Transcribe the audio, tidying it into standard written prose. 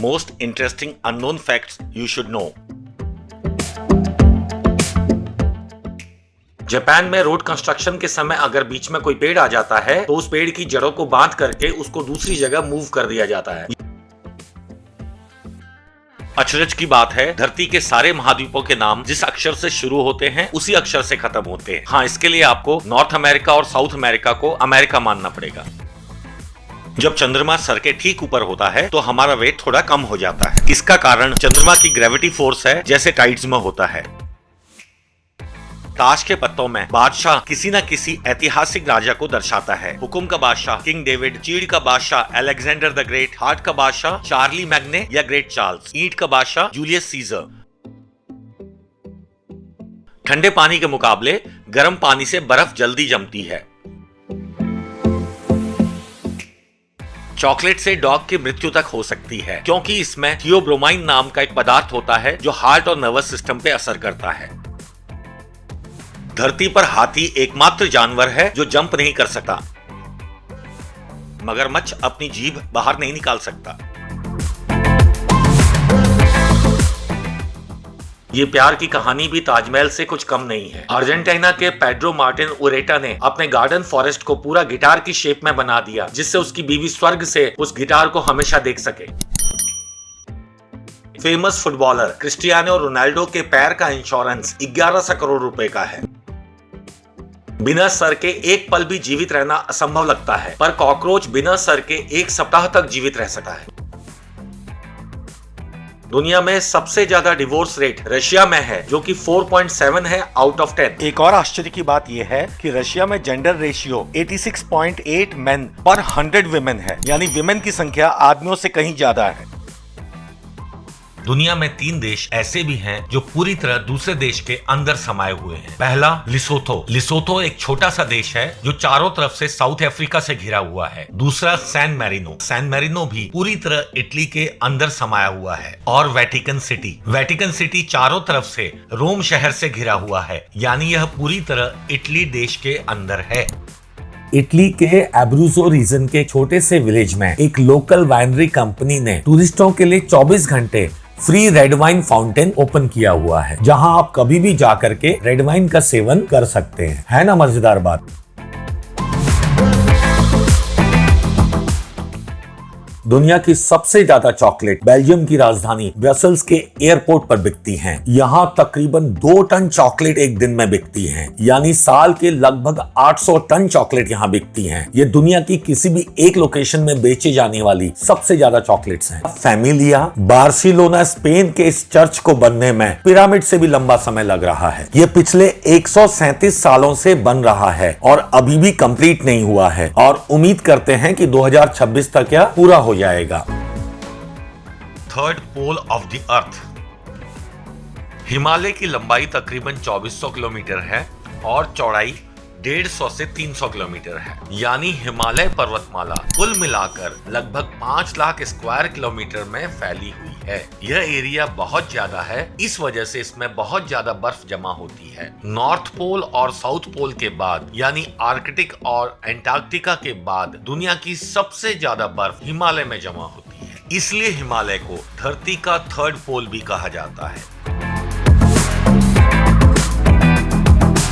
most interesting unknown facts you should know. Japan में road construction के समय अगर बीच में कोई पेड़ आ जाता है तो उस पेड़ की जड़ों को बांध करके उसको दूसरी जगह मूव कर दिया जाता है। अचरज की बात है, धरती के सारे महाद्वीपों के नाम जिस अक्षर से शुरू होते हैं उसी अक्षर से खत्म होते हैं। हाँ, इसके लिए आपको नॉर्थ अमेरिका और साउथ अमेरिका को अमेरिका मानना पड़ेगा। जब चंद्रमा सर के ठीक ऊपर होता है तो हमारा वेट थोड़ा कम हो जाता है। इसका कारण चंद्रमा की ग्रेविटी फोर्स है, जैसे टाइड्स में होता है। ताश के पत्तों में बादशाह किसी न किसी ऐतिहासिक राजा को दर्शाता है। हुकुम का बादशाह किंग डेविड, चीड़ का बादशाह अलेक्जेंडर द ग्रेट, हार्ट का बादशाह चार्ली मैग्ने या ग्रेट चार्ल्स, ईंट का बादशाह जूलियस सीजर। ठंडे पानी के मुकाबले गर्म पानी से बर्फ जल्दी जमती है। चॉकलेट से डॉग की मृत्यु तक हो सकती है क्योंकि इसमें थियोब्रोमाइन नाम का एक पदार्थ होता है जो हार्ट और नर्वस सिस्टम पे असर करता है। धरती पर हाथी एकमात्र जानवर है जो जंप नहीं कर सकता। मगरमच्छ अपनी जीभ बाहर नहीं निकाल सकता। ये प्यार की कहानी भी ताजमहल से कुछ कम नहीं है। अर्जेंटीना के पेड्रो मार्टिन उरेटा ने अपने गार्डन फॉरेस्ट को पूरा गिटार की शेप में बना दिया, जिससे उसकी बीवी स्वर्ग से उस गिटार को हमेशा देख सके। फेमस फुटबॉलर क्रिस्टियानो रोनाल्डो के पैर का इंश्योरेंस 1100 करोड़ रुपए का है। बिना सर के एक पल भी जीवित रहना असंभव लगता है, पर कॉकरोच बिना सर के एक सप्ताह तक जीवित रह सकता है। दुनिया में सबसे ज्यादा डिवोर्स रेट रशिया में है, जो कि 4.7 है आउट ऑफ 10। एक और आश्चर्य की बात यह है कि रशिया में जेंडर रेशियो 86.8 मेन पर 100 विमेन है, यानी विमेन की संख्या आदमियों से कहीं ज्यादा है। दुनिया में 3 देश ऐसे भी हैं जो पूरी तरह दूसरे देश के अंदर समाये हुए हैं। पहला लिसोथो। लिसोथो एक छोटा सा देश है जो चारों तरफ से साउथ अफ्रीका से घिरा हुआ है। दूसरा सैन मैरिनो। सैन मैरिनो भी पूरी तरह इटली के अंदर समाया हुआ है। और वेटिकन सिटी। वेटिकन सिटी चारों तरफ से रोम शहर से घिरा हुआ है, यानी यह पूरी तरह इटली देश के अंदर है। इटली के एब्रूजो रीजन के छोटे से विलेज में एक लोकल वाइनरी कंपनी ने टूरिस्टों के लिए 24 घंटे free red wine fountain open किया हुआ है, जहां आप कभी भी जाकर के रेड वाइन का सेवन कर सकते हैं। है ना मजेदार बात। दुनिया की सबसे ज्यादा चॉकलेट बेल्जियम की राजधानी ब्रसेल्स के एयरपोर्ट पर बिकती हैं। यहाँ तकरीबन 2 टन चॉकलेट एक दिन में बिकती हैं, यानी साल के लगभग 800 टन चॉकलेट यहाँ बिकती हैं। ये दुनिया की किसी भी एक लोकेशन में बेचे जाने वाली सबसे ज्यादा चॉकलेट्स हैं। फैमिलिया बार्सिलोना स्पेन के इस चर्च को बनने में पिरामिड से भी लंबा समय लग रहा है। ये पिछले 137 सालों से बन रहा है और अभी भी कंप्लीट नहीं हुआ है, और उम्मीद करते हैं कि 2026 तक यह पूरा हो जाएगा। Third pole of the earth. Himalaya की लंबाई तकरीबन 2400 किलोमीटर है और चौड़ाई 150 से 300 किलोमीटर है, यानी हिमालय पर्वतमाला कुल मिलाकर लगभग 5 लाख स्क्वायर किलोमीटर में फैली हुई है। यह एरिया बहुत ज्यादा है, इस वजह से इसमें बहुत ज्यादा बर्फ जमा होती है। नॉर्थ पोल और साउथ पोल के बाद, यानी आर्कटिक और एंटार्क्टिका के बाद, दुनिया की सबसे ज्यादा बर्फ हिमालय में जमा होती है। इसलिए हिमालय को धरती का थर्ड पोल भी कहा जाता है।